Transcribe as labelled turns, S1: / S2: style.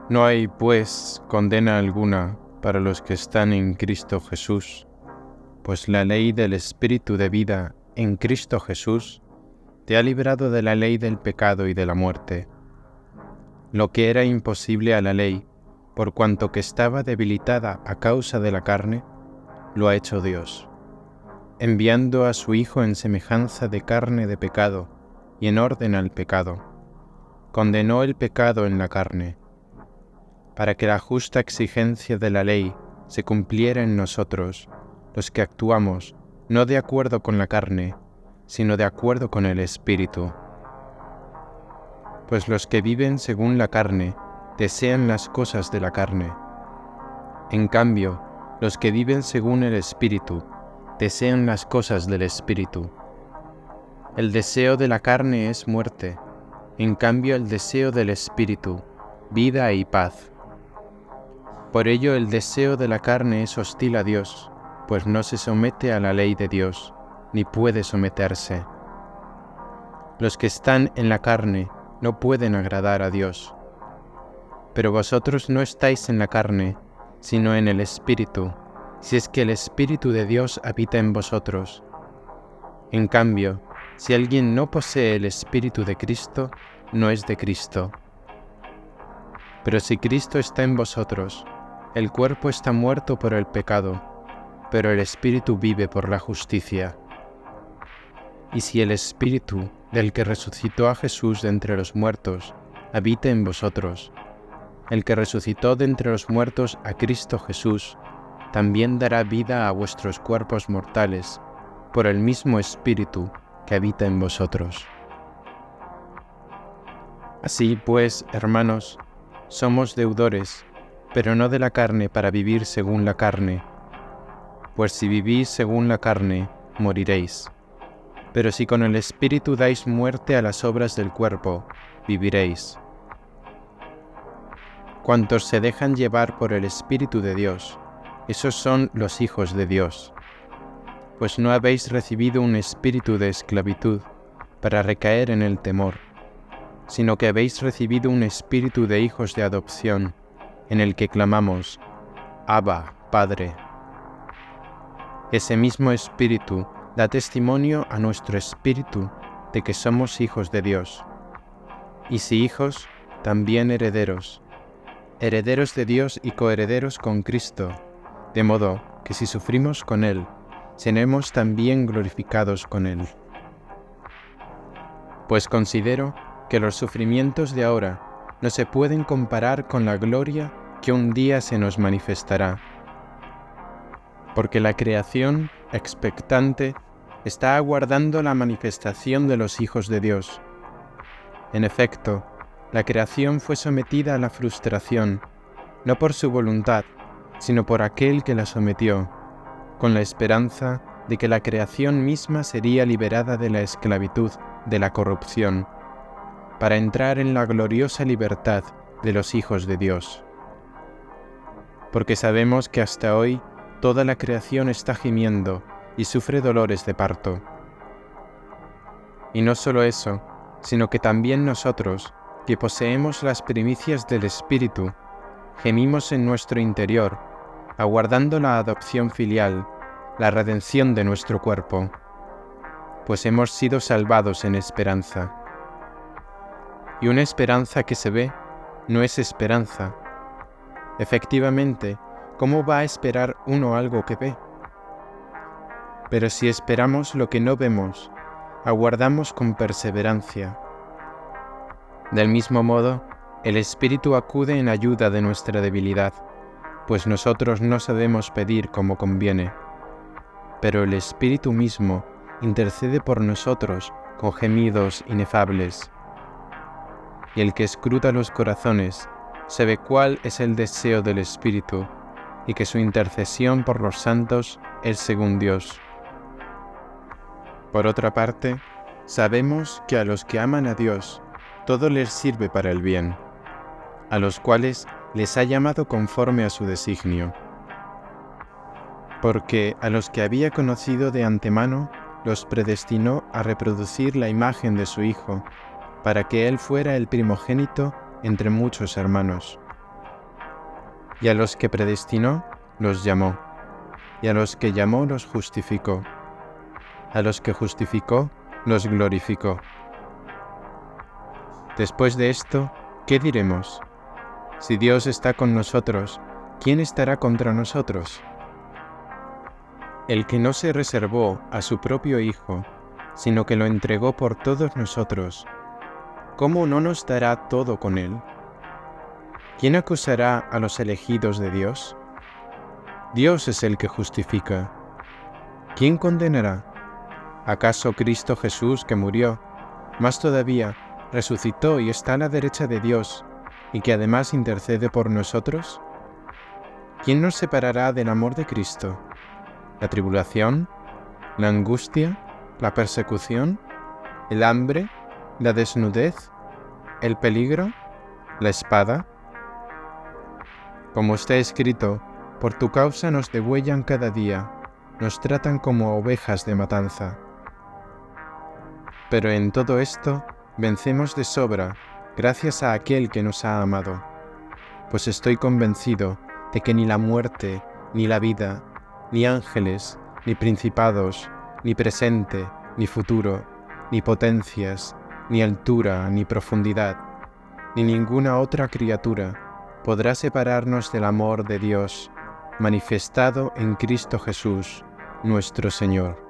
S1: No hay, pues, condena alguna para los que están en Cristo Jesús, pues la ley del Espíritu de vida en Cristo Jesús te ha librado de la ley del pecado y de la muerte. Lo que era imposible a la ley, por cuanto que estaba debilitada a causa de la carne, lo ha hecho Dios, enviando a su Hijo en semejanza de carne de pecado y en orden al pecado. Condenó el pecado en la carne, para que la justa exigencia de la ley se cumpliera en nosotros, los que actuamos no de acuerdo con la carne, sino de acuerdo con el Espíritu. Pues los que viven según la carne desean las cosas de la carne. En cambio, los que viven según el Espíritu desean las cosas del Espíritu. El deseo de la carne es muerte, en cambio el deseo del Espíritu, vida y paz. Por ello el deseo de la carne es hostil a Dios, pues no se somete a la ley de Dios, ni puede someterse. Los que están en la carne no pueden agradar a Dios. Pero vosotros no estáis en la carne, sino en el Espíritu, si es que el Espíritu de Dios habita en vosotros. En cambio, si alguien no posee el Espíritu de Cristo, no es de Cristo. Pero si Cristo está en vosotros, el cuerpo está muerto por el pecado, pero el Espíritu vive por la justicia. Y si el Espíritu del que resucitó a Jesús de entre los muertos habita en vosotros, el que resucitó de entre los muertos a Cristo Jesús, también dará vida a vuestros cuerpos mortales, por el mismo Espíritu que habita en vosotros. Así pues, hermanos, somos deudores, pero no de la carne para vivir según la carne, pues si vivís según la carne, moriréis. Pero si con el Espíritu dais muerte a las obras del cuerpo, viviréis. Cuantos se dejan llevar por el Espíritu de Dios, esos son los hijos de Dios. Pues no habéis recibido un espíritu de esclavitud para recaer en el temor, sino que habéis recibido un espíritu de hijos de adopción, en el que clamamos, Abba, Padre. Ese mismo espíritu da testimonio a nuestro espíritu de que somos hijos de Dios. Y si hijos, también herederos, herederos de Dios y coherederos con Cristo, de modo que si sufrimos con Él, seremos también glorificados con Él. Pues considero que los sufrimientos de ahora no se pueden comparar con la gloria que un día se nos manifestará. Porque la creación, expectante, está aguardando la manifestación de los hijos de Dios. En efecto, la creación fue sometida a la frustración, no por su voluntad, sino por aquel que la sometió, con la esperanza de que la creación misma sería liberada de la esclavitud, de la corrupción, para entrar en la gloriosa libertad de los hijos de Dios. Porque sabemos que hasta hoy toda la creación está gimiendo y sufre dolores de parto. Y no solo eso, sino que también nosotros, que poseemos las primicias del Espíritu, gemimos en nuestro interior, aguardando la adopción filial, la redención de nuestro cuerpo, pues hemos sido salvados en esperanza. Y una esperanza que se ve no es esperanza. Efectivamente, ¿cómo va a esperar uno algo que ve? Pero si esperamos lo que no vemos, aguardamos con perseverancia. Del mismo modo, el Espíritu acude en ayuda de nuestra debilidad, pues nosotros no sabemos pedir como conviene, pero el Espíritu mismo intercede por nosotros con gemidos inefables. Y el que escruta los corazones sabe cuál es el deseo del Espíritu, y que su intercesión por los santos es según Dios. Por otra parte, sabemos que a los que aman a Dios, todo les sirve para el bien, a los cuales les ha llamado conforme a su designio. Porque a los que había conocido de antemano, los predestinó a reproducir la imagen de su Hijo, para que Él fuera el primogénito entre muchos hermanos. Y a los que predestinó, los llamó. Y a los que llamó, los justificó. A los que justificó, los glorificó. Después de esto, ¿qué diremos? Si Dios está con nosotros, ¿quién estará contra nosotros? El que no se reservó a su propio Hijo, sino que lo entregó por todos nosotros, ¿cómo no nos dará todo con él? ¿Quién acusará a los elegidos de Dios? Dios es el que justifica. ¿Quién condenará? ¿Acaso Cristo Jesús, que murió, más todavía resucitó y está a la derecha de Dios, y que además intercede por nosotros? ¿Quién nos separará del amor de Cristo? ¿La tribulación? ¿La angustia? ¿La persecución? ¿El hambre? ¿La desnudez? ¿El peligro? ¿La espada? Como está escrito, por tu causa nos degüellan cada día, nos tratan como ovejas de matanza. Pero en todo esto vencemos de sobra, gracias a aquel que nos ha amado. Pues estoy convencido de que ni la muerte, ni la vida, ni ángeles, ni principados, ni presente, ni futuro, ni potencias, ni altura, ni profundidad, ni ninguna otra criatura podrá separarnos del amor de Dios, manifestado en Cristo Jesús, nuestro Señor.